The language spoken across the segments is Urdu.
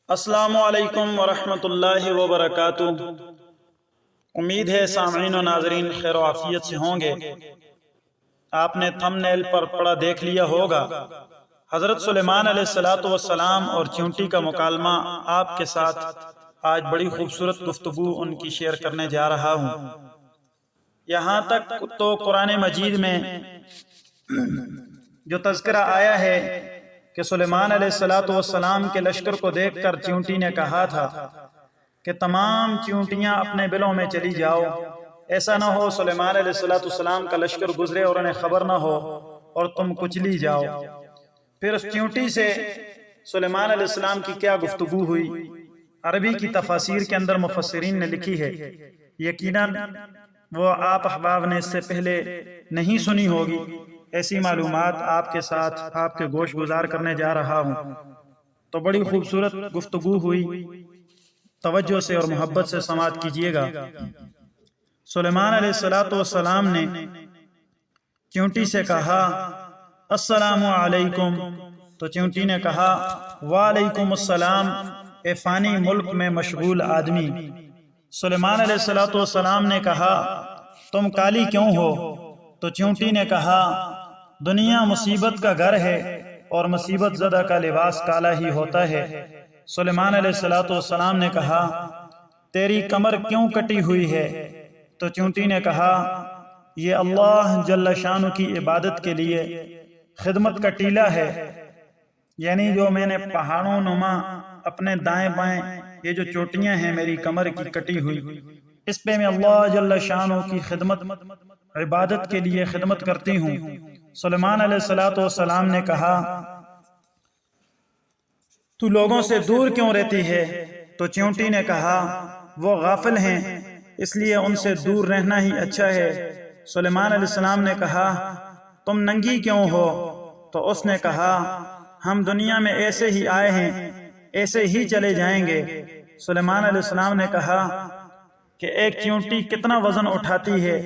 السلام علیکم ورحمۃ اللہ وبرکاتہ۔ امید ہے سامعین و ناظرین خیر و عافیت سے ہوں گے۔ آپ نے تھم نیل پر پڑھا دیکھ لیا ہوگا، حضرت سلیمان علیہ السلام اور چیونٹی کا مکالمہ آپ کے ساتھ آج بڑی خوبصورت گفتگو ان کی شیئر کرنے جا رہا ہوں۔ یہاں تک تو قرآن مجید میں جو تذکرہ آیا ہے کہ سلیمان علیہ السلام کے لشکر کو دیکھ کر چیونٹی نے کہا تھا کہ تمام چیونٹیاں اپنے بلوں میں چلی جاؤ، ایسا نہ ہو سلیمان علیہ السلام کا لشکر گزرے اور انہیں خبر نہ ہو اور تم کچلی جاؤ۔ پھر اس چیونٹی سے سلیمان علیہ السلام کی کیا گفتگو ہوئی، عربی کی تفاسیر کے اندر مفسرین نے لکھی ہے، یقیناً وہ آپ احباب نے اس سے پہلے نہیں سنی ہوگی۔ ایسی معلومات آپ کے ساتھ آپ کے گوش گزار کرنے جا رہا ہوں، تو بڑی خوبصورت گفتگو ہوئی، توجہ سے اور محبت سے سماعت کیجیے گا۔ سلیمان علیہ السلام نے چیونٹی سے کہا السلام علیکم، تو چیونٹی نے کہا وعلیکم السلام، اے فانی ملک میں مشغول آدمی۔ سلیمان علیہ السلام نے کہا تم کالی کیوں ہو؟ تو چیونٹی نے کہا دنیا مصیبت کا گھر ہے اور مصیبت زدہ کا لباس کالا ہی ہوتا ہے۔ سلیمان علیہ السلام نے کہا تیری کمر کیوں کٹی ہوئی ہے؟ تو چیونٹی نے کہا یہ اللہ جل شانہ کی عبادت کے لیے خدمت کا ٹیلا ہے، یعنی جو میں نے پہاڑوں نما اپنے دائیں بائیں یہ جو چوٹیاں ہیں میری کمر کی کٹی ہوئی، اس پہ میں اللہ جل شانہ کی خدمت عبادت کے لیے خدمت کرتی ہوں۔ سلیمان علیہ السلام نے کہا تو لوگوں سے دور کیوں رہتی ہے؟ تو چیونٹی نے کہا وہ غافل ہیں، اس لیے ان سے دور رہنا ہی اچھا ہے۔ سلیمان علیہ السلام نے کہا تم ننگی کیوں ہو؟ تو اس نے کہا ہم دنیا میں ایسے ہی آئے ہیں، ایسے ہی چلے جائیں گے۔ سلیمان علیہ السلام نے کہا کہ ایک چیونٹی کتنا وزن اٹھاتی ہے؟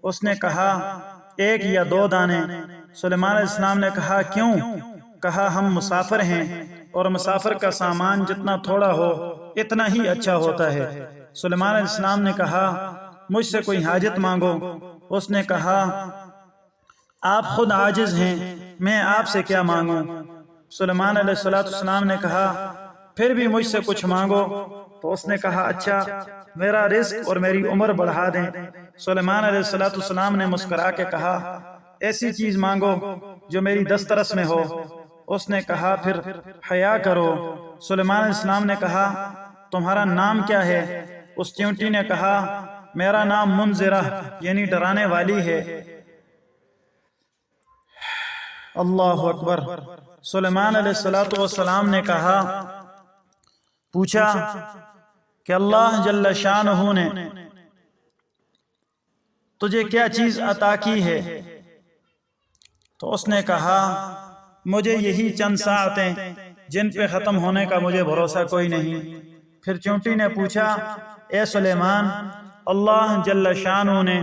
اس نے کہا 1 یا 2 دانے۔ سلیمان علیہ السلام نے کہا کیوں؟ کہا ہم مسافر ہیں اور مسافر کا سامان جتنا تھوڑا ہو اتنا ہی اچھا ہوتا ہے۔ سلیمان علیہ السلام نے کہا مجھ سے کوئی حاجت مانگو۔ اس نے کہا آپ خود عاجز ہیں، میں آپ سے کیا مانگوں؟ سلیمان علیہ السلام نے کہا پھر بھی مجھ سے کچھ مانگو۔ تو اس نے کہا اچھا میرا رزق اور میری عمر بڑھا دیں۔ سلیمان علیہ السلام نے مسکرا کے کہا ایسی چیز مانگو جو میری دسترس میں ہو۔ اس نے کہا پھر حیا کرو۔ سلیمان علیہ السلام نے کہا تمہارا نام کیا ہے؟ اس چیونٹی نے کہا میرا نام منذرہ یعنی ڈرانے والی ہے۔ اللہ اکبر۔ سلیمان علیہ السلام نے کہا پوچھا کہ اللہ جل شانہ نے تجھے کیا چیز عطا کی ہے؟ تو اس نے کہا مجھے یہی چند ساعتیں جن پہ ختم ہونے کا مجھے بھروسہ کوئی نہیں۔ پھر چیونٹی نے پوچھا اے سلیمان، اللہ جل شانہ نے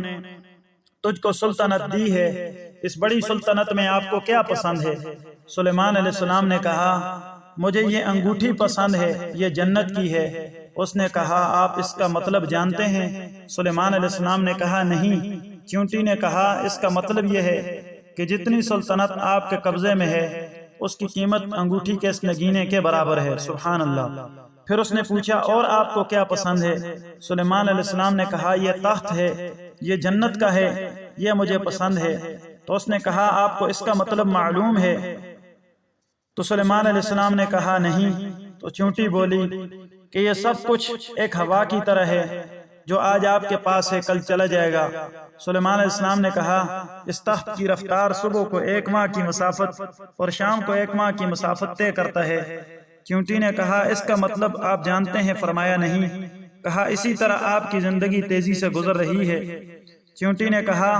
تجھ کو سلطنت دی ہے، اس بڑی سلطنت میں آپ کو کیا پسند ہے؟ سلیمان علیہ السلام نے کہا مجھے یہ انگوٹھی پسند ہے، یہ جنت کی ہے۔ اس نے کہا آپ اس کا مطلب جانتے ہیں؟ سلیمان علیہ السلام نے کہا نہیں۔ چیونٹی نے کہا اس کا مطلب یہ ہے کہ جتنی سلطنت آپ کے قبضے میں ہے اس کی قیمت انگوٹھی کے اس نگینے کے برابر ہے۔ سبحان اللہ۔ پھر اس نے پوچھا اور آپ کو کیا پسند ہے؟ سلیمان علیہ السلام نے کہا یہ تخت ہے، یہ جنت کا ہے، یہ مجھے پسند ہے۔ تو اس نے کہا آپ کو اس کا مطلب معلوم ہے؟ تو سلیمان علیہ السلام نے کہا نہیں۔ تو چیونٹی بولی کہ یہ سب کچھ ایک ہوا کی طرح ہے، جو آج آپ کے پاس ہے کل چلا جائے گا۔ سلیمان علیہ السلام نے کہا اس تخت کی رفتار صبح کو 1 ماہ کی مسافت اور شام کو 1 ماہ کی مسافت طے کرتا ہے۔ چیونٹی نے کہا اس کا مطلب آپ جانتے ہیں؟ فرمایا نہیں۔ کہا اسی طرح آپ کی زندگی تیزی سے گزر رہی ہے۔ چیونٹی نے کہا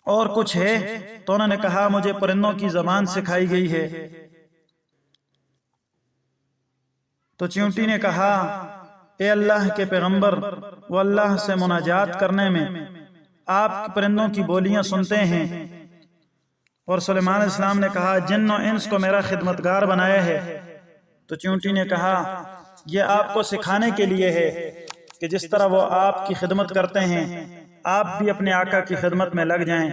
اور کچھ ہے؟ تو انہوں نے کہا مجھے پرندوں کی زبان سکھائی گئی ہے۔ تو چیونٹی نے کہا اے اللہ کے پیغمبر، وہ اللہ سے مناجات کرنے میں آپ پرندوں کی بولیاں سنتے ہیں۔ اور سلیمان علیہ السلام نے کہا جن و انس کو میرا خدمتگار بنایا ہے تو چیونٹی نے کہا یہ آپ کو سکھانے کے لیے ہے کہ جس طرح وہ آپ کی خدمت کرتے ہیں آپ بھی اپنے آقا کی خدمت میں لگ جائیں۔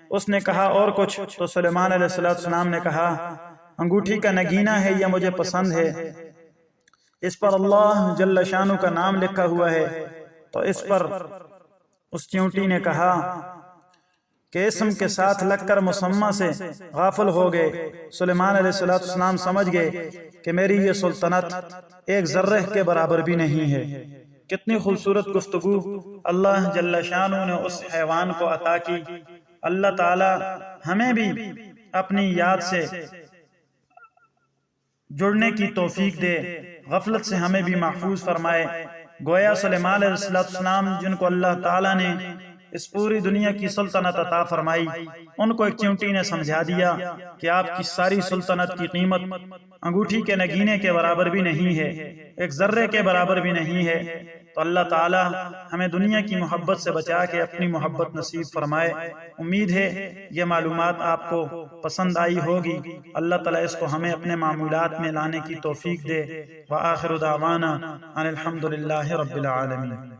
اس نے کہا اور کچھ؟ تو سلیمان علیہ السلام نے کہا انگوٹھی کا نگینہ ہے، یہ مجھے پسند ہے، اس پر اللہ جل شانہ کا نام لکھا ہوا ہے۔ تو اس پر اس چیونٹی نے کہا کہ اسم کے ساتھ لگ کر مسمى سے غافل ہو گئے۔ سلیمان علیہ السلام سمجھ گئے کہ میری یہ سلطنت ایک ذرہ کے برابر بھی نہیں ہے۔ کتنی خوبصورت گفتگو اللہ جل شانہ نے اس حیوان کو عطا کی۔ اللہ تعالی ہمیں بھی اپنی یاد سے جڑنے کی توفیق دے، غفلت سے ہمیں بھی محفوظ فرمائے۔ گویا سلیمان علیہ السلام جن کو اللہ تعالیٰ نے اس پوری دنیا کی سلطنت عطا فرمائی، ان کو ایک چیونٹی نے سمجھا دیا کہ آپ کی ساری سلطنت کی قیمت انگوٹھی کے نگینے کے برابر بھی نہیں ہے، ایک ذرے کے برابر بھی نہیں ہے۔ تو اللہ تعالی ہمیں دنیا کی محبت سے بچا کے اپنی محبت نصیب فرمائے۔ امید ہے یہ معلومات آپ کو پسند آئی ہوگی۔ اللہ تعالیٰ اس کو ہمیں اپنے معمولات میں لانے کی توفیق دے۔ وآخر دعوانا ان الحمد للہ رب العالمین۔